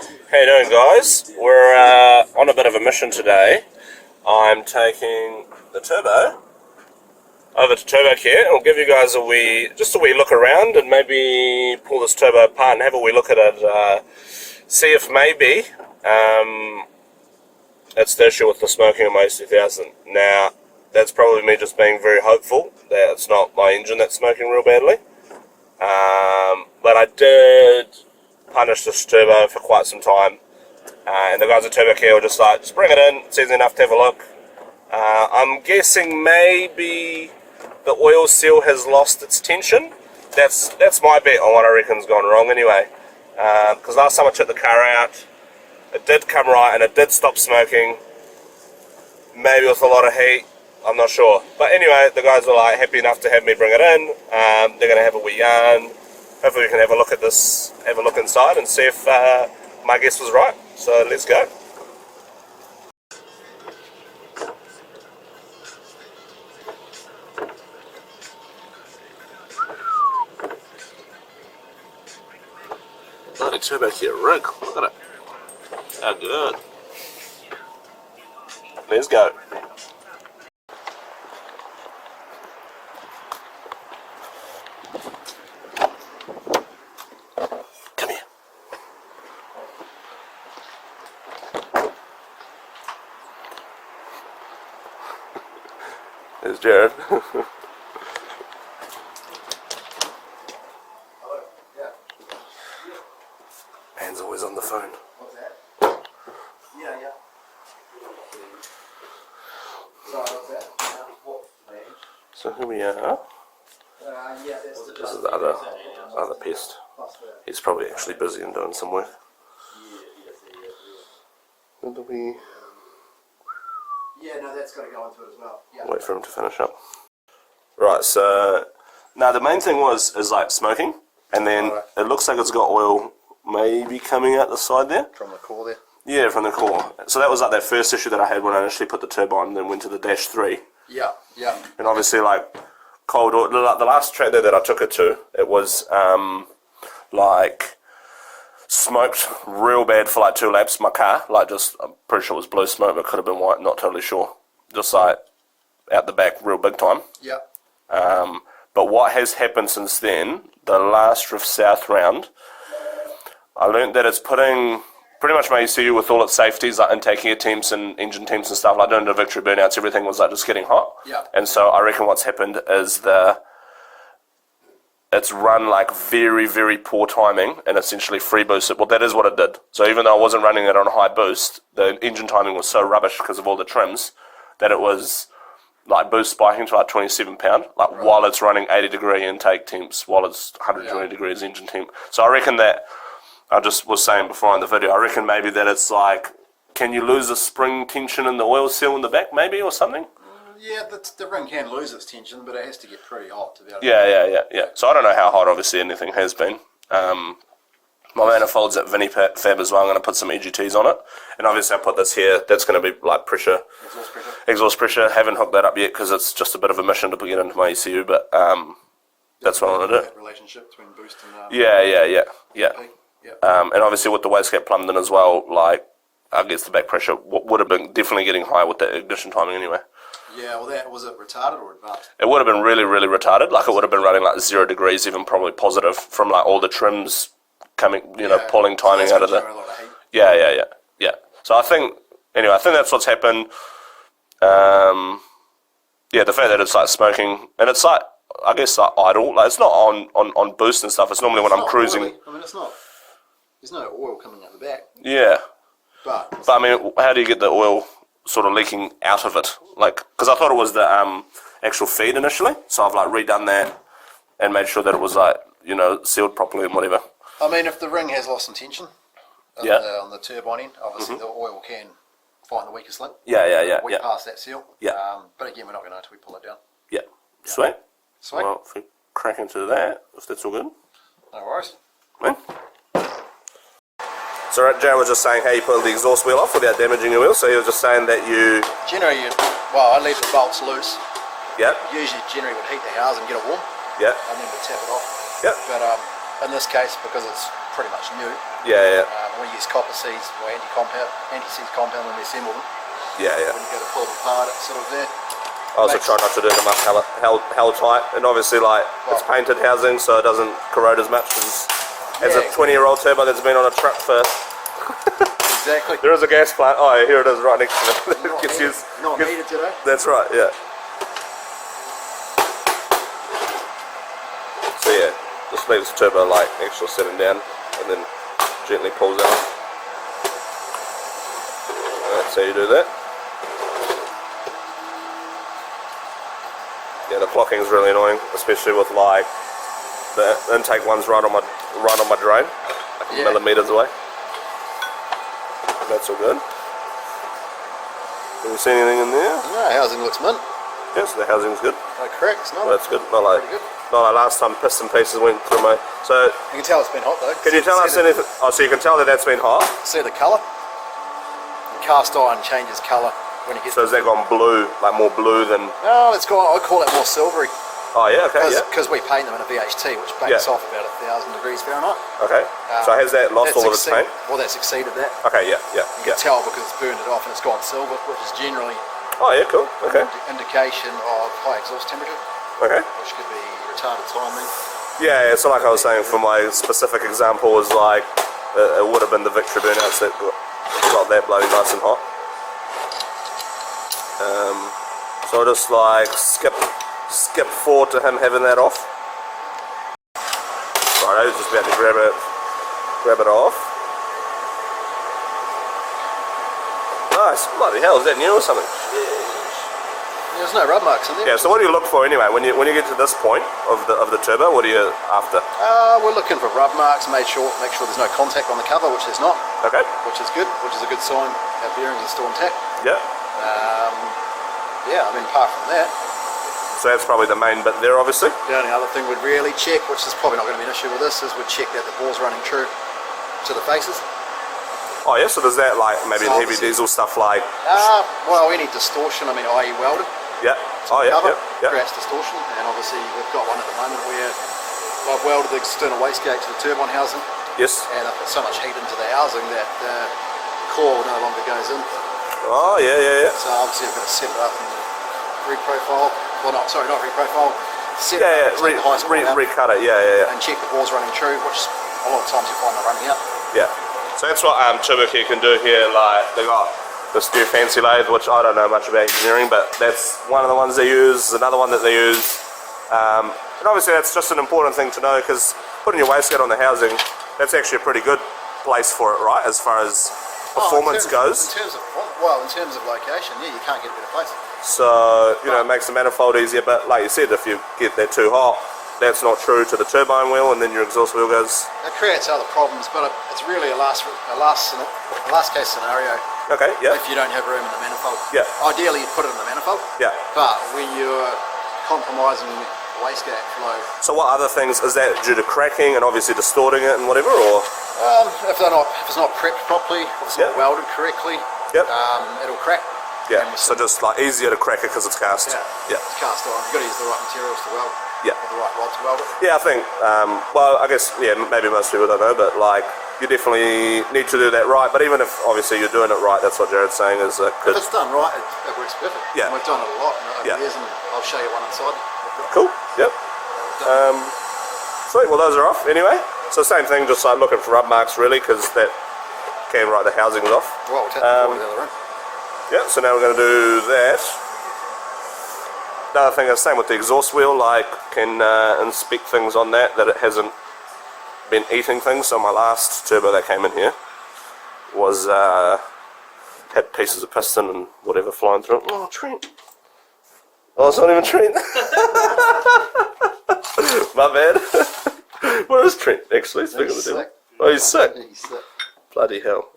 How you doing, guys? We're on a bit of a mission today. I'm taking the turbo over to Turbo Care, and we'll give you guys a wee look around, and maybe pull this turbo apart and have a wee look at it. See if maybe it's the issue with the smoking on my S2000. Now, that's probably me just being very hopeful that it's not my engine that's smoking real badly. But I did punish this turbo for quite some time, and the guys at Turbo Care were just like, just bring it in, it's easy enough to have a look. I'm guessing maybe the oil seal has lost its tension. That's my bet on what I reckon's gone wrong anyway. Because last time I took the car out, it did come right and it did stop smoking. Maybe with a lot of heat, I'm not sure. But anyway, the guys were like happy enough to have me bring it in. They're going to have a wee yarn. Hopefully we can have a look at this, have a look inside and see if my guess was right. So let's go. Bloody Turbo Care rig, look at it. How good. Let's go. Come here. There's Jared. Man's always on the phone. What's that? Yeah. So what's that? What range? So here we are. Yeah, that's This is the other pest. He's probably actually busy and doing some work. And we Yeah, no, that's got to go into it as well. Yeah. wait for him to finish up. Right, so now the main thing is like smoking, and then it looks like it's got oil maybe coming out the side there. From the core there? Yeah, from the core. So that was like that first issue that I had when I initially put the turbo on and then went to the Dash 3. Yeah. And obviously like cold oil, the last track there that I took it to, it was like smoked real bad for like 2 laps, my car, like just, I'm pretty sure it was blue smoke, but it could have been white, not totally sure. Just like out the back real big time. Yeah. But what has happened since then, the last Drift South round, I learned that it's putting pretty much my ECU with all its safeties, like intaking temps and engine temps and stuff, like doing the victory burnouts, everything was like just getting hot. Yeah. And so I reckon what's happened is it's run like very, very poor timing and essentially free boosted. Well, that is what it did. So even though I wasn't running it on high boost, the engine timing was so rubbish because of all the trims that it was like boost spiking to like 27 pound, like while it's running 80 degree intake temps, while it's 120 degrees engine temp. So I reckon that, I just was saying before in the video, I reckon maybe that it's like, can you lose the spring tension in the oil seal in the back maybe or something? Yeah, the ring can lose its tension, but it has to get pretty hot to be able to... Yeah. So I don't know how hot obviously anything has been. My manifolds at Vinny Fab as well, I'm going to put some EGTs on it. And obviously I put this here, that's going to be like pressure. Exhaust pressure. Haven't hooked that up yet because it's just a bit of a mission to put it into my ECU, but that's what I want to do. That relationship between boost and... Yeah. Yeah. And obviously with the wastegate plumbed in as well, like, I guess the back pressure would have been definitely getting high with the ignition timing anyway. Yeah, well, was it retarded or advanced? It would have been really, really retarded. Like, it would have been running like 0 degrees, even probably positive from like all the trims coming, pulling timing out of the... Yeah. So I think that's what's happened. Yeah, the fact that it's like smoking, and it's like, I guess like idle, like it's not on boost and stuff, it's normally when I'm cruising. Oily. I mean, it's not, there's no oil coming out the back. Yeah. But I mean, how do you get the oil sort of leaking out of it? Like, because I thought it was the actual feed initially, so I've like redone that and made sure that it was like, sealed properly and whatever. I mean, if the ring has lost some tension on the turbine end, obviously the oil can find the weakest link. Yeah. We pass that seal. Yeah. But again, we're not going to until we pull it down. Yeah. Sweet. Sweet. Well, if we crack into that, if that's all good. No worries. Man. So Jared was just saying how you pull the exhaust wheel off without damaging your wheel. So he was just saying that you... Generally, I leave the bolts loose. Yeah. Usually, generally would heat the house and get it warm. Yeah. And then we tap it off. Yeah. But in this case, because it's pretty much new, Yeah. it we use copper seeds or anti-seize compound when we assemble them. Yeah, yeah. When you go to pull them apart, it's sort of there. I also try not to do them up hell tight, and obviously like it's painted housing, so it doesn't corrode as much as a 20-year-old turbo that's been on a truck for. Exactly. There is a gas plant. Oh, yeah, here it is, right next to it. Not needed today. That's right. Yeah. So yeah, just leaves the turbo like actually sitting down, and then gently pulls out. That's how you do that. Yeah, the clocking is really annoying, especially with like the intake one's right on my drain, like millimeters away. That's all good. Have you seen anything in there? No, housing looks mint. Yes, the housing's good. No cracks, no. Well, that's good. Not like last time piston pieces went through my. So you can tell it's been hot though. Can you tell us anything? Oh, so you can tell that that's been hot. See the colour. Cast iron changes colour when it gets. So has that gone blue, like more blue than? No, it's gone. I call it more silvery. Oh yeah, okay, Because we paint them in a VHT, which bakes off about 1,000 degrees Fahrenheit. Okay. So has that lost all of its paint? Well, that's exceeded that. Okay, yeah. You can tell because it's burned it off and it's gone silver, which is generally. Oh yeah, cool. Okay. An indication of high exhaust temperature. Okay. Which could be retarded timing. Yeah, so like I was saying, for my specific example was like it would have been the Victory burnouts that got that bloody nice and hot. So I'll just like skip forward to him having that off. Right, I was just about to grab it off. Nice, bloody hell, is that new or something? There's no rub marks in there. Yeah, so what do you look for anyway when you get to this point of the turbo? What are you after? We're looking for rub marks. Make sure there's no contact on the cover, which there's not. Okay. Which is good. Which is a good sign. Our bearings are still intact. Yeah. Yeah, I mean, apart from that. So that's probably the main bit there, obviously. The only other thing we'd really check, which is probably not going to be an issue with this, is we'd check that the bore's running true to the faces. Oh yeah, so does that like maybe the heavy diesel stuff like? Well, any distortion, I mean, i.e. welded. Yeah. Oh yeah, yeah. Creates distortion, and obviously we've got one at the moment where I've welded the external wastegate to the turbine housing. Yes. And I put so much heat into the housing that the core no longer goes in. Oh yeah. So obviously I've got to set it up and reprofile. Well, not reprofile. Set it up, recut it. Yeah. And check the bore's running true, which a lot of times you find they're running out. Yeah. So that's what Turbocare can do here. Like they got this new fancy lathe, which I don't know much about engineering, but that's one of the ones they use. Another one that they use, and obviously that's just an important thing to know because putting your wastegate on the housing, that's actually a pretty good place for it, right? As far as performance goes. In terms of location, yeah, you can't get a better place. So it makes the manifold easier. But like you said, if you get that too hot, that's not true to the turbine wheel, and then your exhaust wheel goes. It creates other problems, but it's really a last case scenario. Okay, yeah. If you don't have room in the manifold. Yeah. Ideally, you'd put it in the manifold. Yeah. But when you're compromising the wastegate flow. So what other things, is that due to cracking and obviously distorting it and whatever, or? If it's not prepped properly, if it's not welded correctly, it'll crack. Yeah, so just like easier to crack it because it's cast. Yeah. It's cast iron. You've got to use the right materials to weld. Yeah. Or the right rod to weld it. Yeah, I think, well, I guess, maybe most people don't know, but like, you definitely need to do that right. But even if obviously you're doing it right, that's what Jared's saying is that if it's done right, it works perfect. Yeah. And we've done it a lot over the years, and I'll show you one inside. Cool, yep. Sweet, well those are off anyway. So same thing, just like looking for rub marks really, because that can write the housings off. Well, we'll take the board out of the room. Yeah, so now we're going to do that. Another thing is same with the exhaust wheel, like can inspect things on that it hasn't been eating things. So my last turbo that came in here was had pieces of piston and whatever flying through it. Oh, Trent. Oh, it's not even Trent. My bad. Where is Trent actually? Speaking of the devil. Oh, he's sick. He's sick. Bloody hell.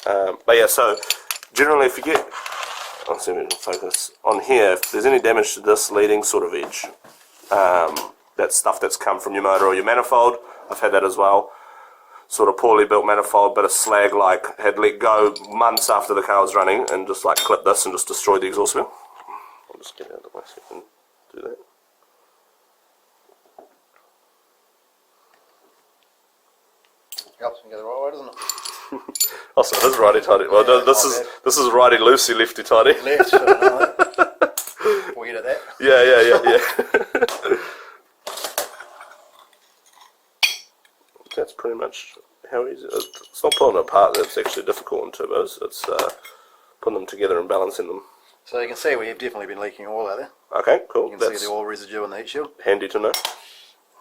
But yeah, so generally if you get, I'll see if we can focus on here, if there's any damage to this leading sort of edge, that's stuff that's come from your motor or your manifold. I've had that as well. Sort of poorly built manifold, bit of slag like had let go months after the car was running and just like clipped this and just destroyed the exhaust wheel. I'll just get out of the way so you can do that. Helps me go the right way, doesn't it? Also, this is righty-tighty. Well, Yeah, this my is bad. this is righty-loosey, lefty-tighty. Left, should I know that? We'll get at that. Yeah. That's pretty much how easy. It's not pulling it apart that's actually difficult in turbos. It's putting them together and balancing them. So you can see we have definitely been leaking oil out there. Okay, cool. You can That's see the oil residue on the heat shield. handy to know.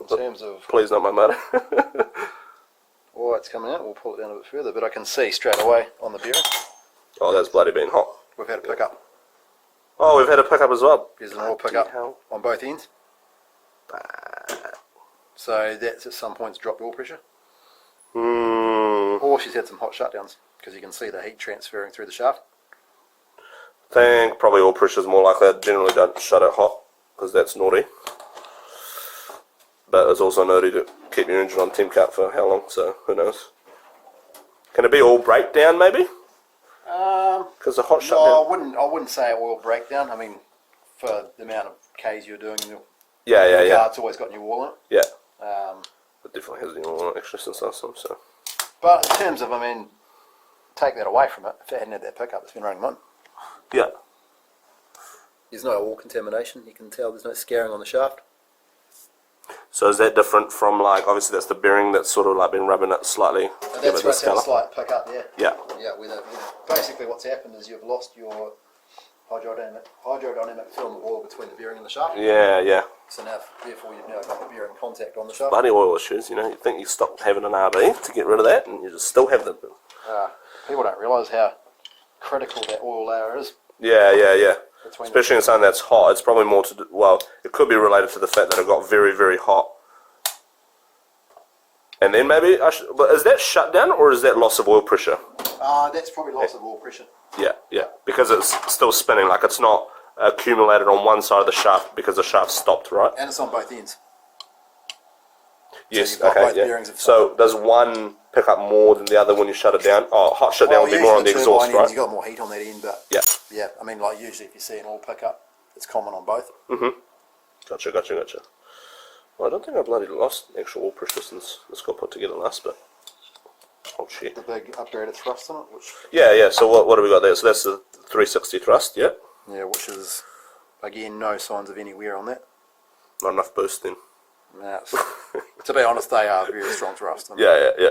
In terms of Please, not my motor. why it's coming out, we'll pull it down a bit further, but I can see straight away on the bearing, Oh, that's bloody been hot. we've had a pickup. Oh, we've had a pickup as well. There's an oil Bloody pickup hell. on both ends. So that's at some points dropped oil pressure. Or she's had some hot shutdowns, because you can see the heat transferring through the shaft. Think probably oil pressure's more likely. I generally don't shut it hot, because that's naughty. But it's also naughty to keep your engine on temp cut for how long, so who knows. Can it be all breakdown maybe? Because the hot No, shutdown? I wouldn't say oil breakdown. I mean, for the amount of Ks you're doing, the Yeah. car's always got new oil in it. Yeah. It definitely has any oil on it actually since last time, so. But in terms of, I mean, take that away from it, if it hadn't had that pickup, it's been running one. Yeah. There's no oil contamination. You can tell there's no scarring on the shaft. So is that different from like, obviously that's the bearing that's sort of like been rubbing it slightly? to give it That's this right, a colour? slight pickup there. Yeah. Yeah, basically what's happened is you've lost your hydrodynamic film of oil between the bearing and the shaft. Yeah. So now, therefore, you've now got the bearing contact on the shaft. Bloody oil issues, you know, you think you stop having an RB to get rid of that and you just still have them. People don't realise how critical that oil layer is. Yeah. Between Especially in something that's hot, it's probably more to do, well, it could be related to the fact that it got very, very hot. And then maybe, but is that shutdown or is that loss of oil pressure? That's probably loss of oil pressure. Yeah, because it's still spinning, like it's not accumulated on one side of the shaft because the shaft stopped, right? And it's on both ends. Yes, you've got okay, both yeah. bearings of So does one pick up more than the other when you shut it down? Oh, hot shutdown would be more on the exhaust, right? You've got more heat on that end, but Yeah. I mean, like usually if you see an oil pickup, it's common on both. Gotcha. Well, I don't think I bloody lost actual oil pressure since this got put together last, but oh shit. The big upgraded thrust on it, which Yeah. So what have we got there? So that's the 360 thrust, yeah. which is again no signs of any wear on that. Not enough boost then. Nah, to be honest, they are very strong thrust. I mean, Yeah.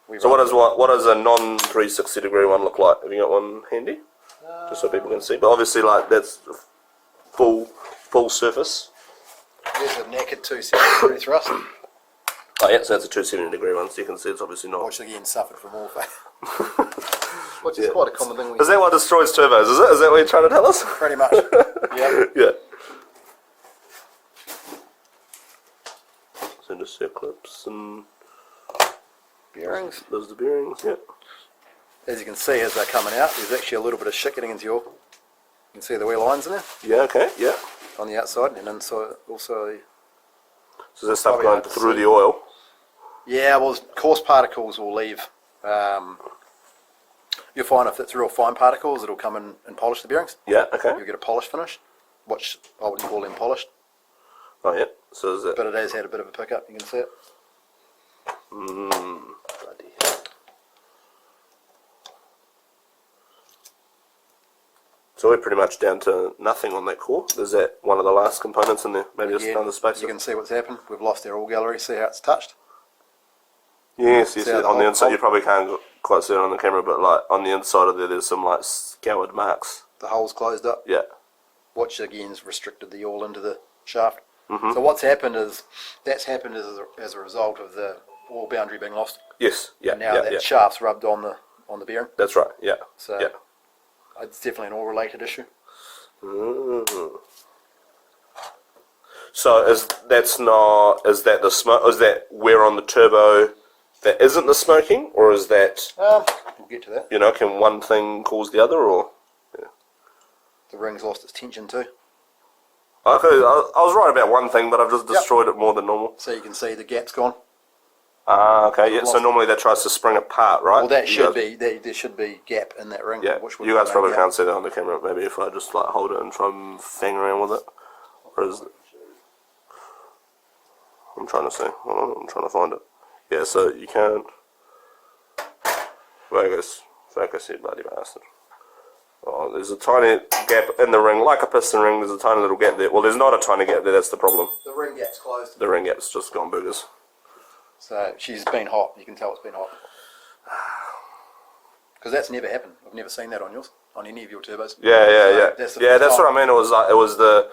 we So run- what does a non 360 degree one look like? Have you got one handy? Just so people can see. But obviously, like that's full surface. There's a naked 270 degree thrust, Oh yeah, so that's a 270 degree one. So you can see it's obviously not. which again suffered from oil failure. Which is quite a common thing. Is that what destroys turbos? Is it? Is that what you're trying to tell us? Pretty much. Yeah. Yeah. So just your clips and Bearings. those are the bearings. Yeah. As you can see, as they're coming out, there's actually a little bit of shit getting into your. You can see the wee lines in there Yeah. Okay. Yeah. on the outside and inside also. So there's stuff Probably going hard to through see. the oil. Yeah, well, coarse particles will leave. You'll find if it's real fine particles, it'll come in and polish the bearings. Yeah. Okay. You'll get a polish finish, which I wouldn't call them polished, Oh yeah. So is that? but it has had a bit of a pickup. You can see it. Bloody hell. So we're pretty much down to nothing on that core. Is that one of the last components in there? Maybe just Again, down the space. you can see what's happened. We've lost our oil gallery. See how it's touched? Yes. See how the On the whole- inside, you probably can't quite see it on the camera, but like on the inside of there, there's some like scoured marks. The hole's closed up, Yeah. which again's restricted the oil into the shaft. So what's happened is that's happened as a result of the oil boundary being lost. Yes. Yeah. And now yeah. that Yeah. shaft's rubbed on the bearing. That's right. Yeah. So Yeah. it's definitely an oil related issue. So is that the smoke? Is that wear on the turbo that isn't the smoking, or is that, We'll get to that. you know, can one thing cause the other, or? The ring's lost its tension too. Okay, I was right about one thing, but I've just destroyed it more than normal. So you can see the gap's gone. Okay, yeah. So Lost- normally that tries to spring apart, right? Well, that You should guys- be there should be gap in that ring. Yeah, Which would you guys be probably a can't see that on the camera. Maybe if I just like hold it and try and fang around with it, or is it? I'm trying to see. Hold on, I'm trying to find it. Yeah, so you can't. Focus, you bloody bastard. Oh, there's a tiny gap in the ring, like a piston ring. There's a tiny little gap there. Well, there's not a tiny gap there. That's the problem. The ring gap's closed. The ring gap's just gone boogers. So she's been hot. You can tell it's been hot. Because that's never happened. I've never seen that on yours, on any of your turbos. Yeah. That's That's what I mean. It was the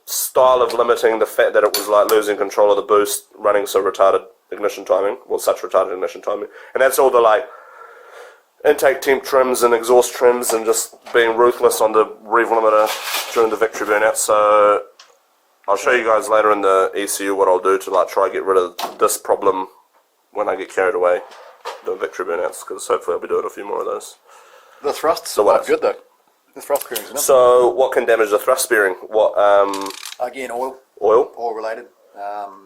style of limiting the fact that it was like losing control of the boost, running so retarded ignition timing. Well, such retarded ignition timing, and that's all the like intake temp trims and exhaust trims, and just being ruthless on the rev limiter during the victory burnout. So I'll show you guys later in the ECU what I'll do to like try to get rid of this problem when I get carried away, the victory burnouts, because hopefully I'll be doing a few more of those. The thrusts So what are good though. The thrust bearings, isn't it? So what can damage the thrust bearing? What Again, oil oil? related.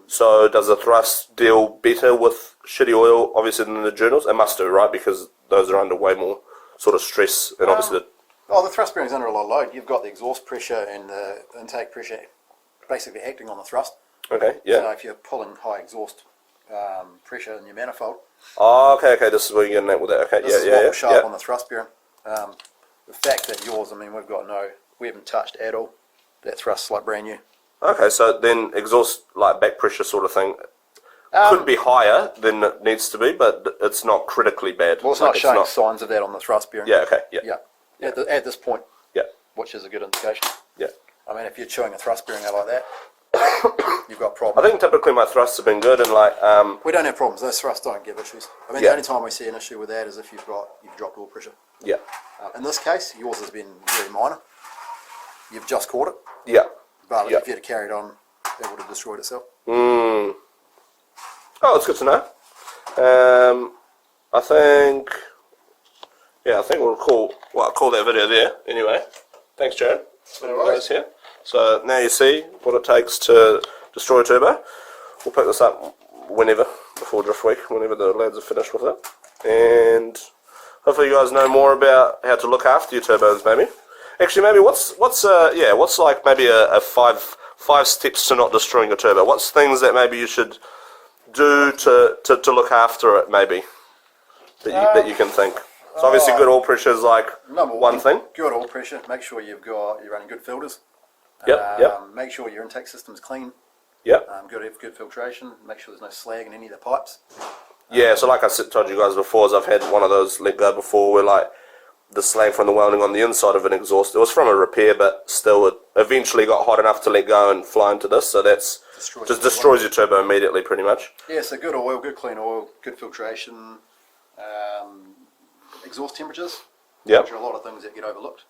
So does the thrust deal better with shitty oil, obviously, than the journals? It must do, right? Because those are under way more sort of stress, and obviously The thrust bearing's under a lot of load. You've got the exhaust pressure and the intake pressure basically acting on the thrust. okay, yeah. So if you're pulling high exhaust pressure in your manifold, Oh, okay. This is where you're getting at with that. Okay, this is what will show up yeah. on the thrust bearing. The fact that yours, I mean, we haven't touched at all. That thrust's like brand new. Okay, so then exhaust like back pressure sort of thing could be higher than it needs to be, but it's not critically bad. Well, it's Like, not showing signs of that on the thrust bearing. Yeah. Okay. Yeah. Yeah. At this point, Yeah. which is a good indication. Yeah. I mean, if you're chewing a thrust bearing out like that, you've got I problems. think typically my thrusts have been good, and like We don't have problems. Those thrusts don't give issues. I mean, Yeah. the only time we see an issue with that is if you've dropped oil pressure. yeah, In this case, yours has been very minor. You've just caught it, yeah. but Yeah. if you'd have carried on, it would have destroyed itself. Oh, it's good to know. I think we'll call that video there. Anyway, thanks, Jared. No worries. Here. So now you see what it takes to destroy a turbo. We'll pick this up whenever, before Drift Week, whenever the lads are finished with it. And hopefully you guys know more about how to look after your turbos, maybe. Actually, maybe what's like maybe a five steps to not destroying your turbo? What's things that maybe you should do to look after it, maybe, that you can think? So obviously good oil pressure is like Number one thing. Good oil pressure. Make sure you're running good filters. Yep. Make sure your intake system's clean. Yep. Good filtration. Make sure there's no slag in any of the pipes. Yeah, so like I told you guys before, is I've had one of those let go before where like the slag from the welding on the inside of an exhaust, it was from a repair, but still it eventually got hot enough to let go and fly into this, so that's destroys your turbo immediately pretty much. Yeah, so good oil, good clean oil, good filtration, exhaust temperatures. Yep. Which are a lot of things that get overlooked.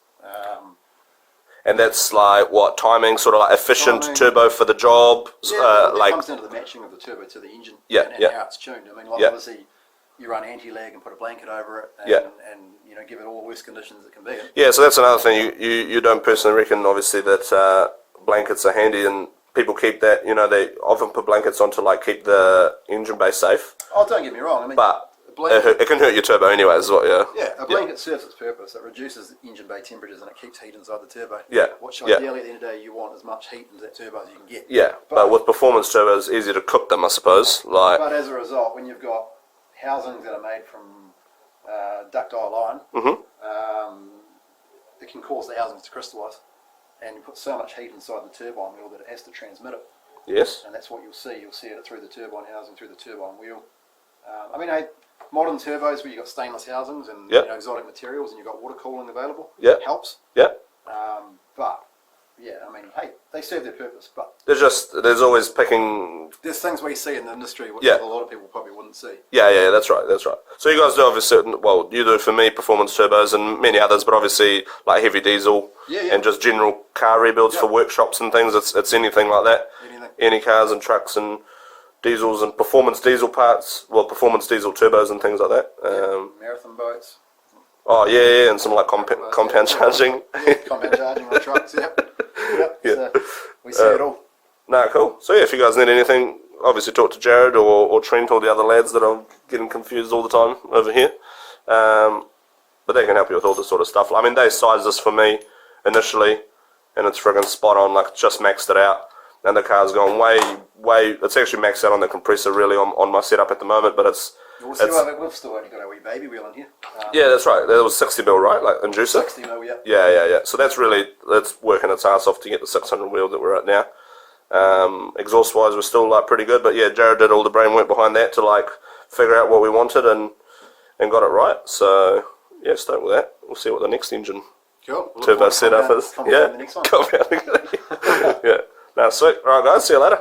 And that's like what, timing, sort of like efficient Timing. turbo for the job, It like comes down to the matching of the turbo to the engine Yeah, and yeah. how it's tuned. I mean, like Yeah. obviously you run anti-lag and put a blanket over it and, Yeah. and give it all the worst conditions it can be in. yeah. So that's another thing. You don't personally reckon, obviously, that blankets are handy, and people keep that. You know, they often put blankets on to like keep the engine bay safe, Oh, don't get me wrong. I mean, but a blanket, it can hurt your turbo anyway. Is what? Yeah. a blanket serves its purpose. It reduces engine bay temperatures and it keeps heat inside the turbo. Yeah, Which yeah. ideally at the end of the day you want as much heat into that turbo as you can get. Yeah, but with performance turbos, it's easier to cook them, I suppose. Like, But as a result, when you've got housings that are made from ductile iron, it can cause the housings to crystallise, and you put so much heat inside the turbine wheel that it has to transmit it, yes, and that's what you'll see. You'll see it through the turbine housing, through the turbine wheel. I mean, modern turbos where you've got stainless housings and Yep. exotic materials, and you've got water cooling available, Yep. helps. yeah. But yeah, I mean, hey, they serve their purpose. But There's always picking. there's things we see in the industry which Yeah. a lot of people probably wouldn't see. Yeah, that's right. So you guys do obviously, well, you do for me performance turbos and many others, but obviously like heavy diesel Yeah. and just general car rebuilds for workshops and things. It's anything like that. Anything. Any cars and trucks and diesels and performance diesel parts, well, performance diesel turbos and things like that. Marathon boats. Oh yeah, and some like compound charging. Yeah, compound charging on trucks, yep. Yeah. So we see it all. Nah, cool. So yeah, if you guys need anything, obviously talk to Jared or Trent or the other lads that I'm getting confused all the time over here. But they can help you with all this sort of stuff. I mean, they sized this for me initially, and it's friggin' spot on. Like, just maxed it out, and the car's gone way. It's actually maxed out on the compressor really on my setup at the moment, but it's We've still only got a wee baby wheel in here. Yeah, that's right. That was 60 mil, right? Like inducer. 60 mil, yeah. Yeah. So that's working its ass off to get the 600 wheel that we're at now. Exhaust wise, we're still like pretty good, but yeah, Jared did all the brain work behind that to like figure out what we wanted and got it right. So yeah, stoked with that. We'll see what the next engine Cool. turbo setup is. Yeah, The next one. yeah. No, sweet. All right, guys. See you later.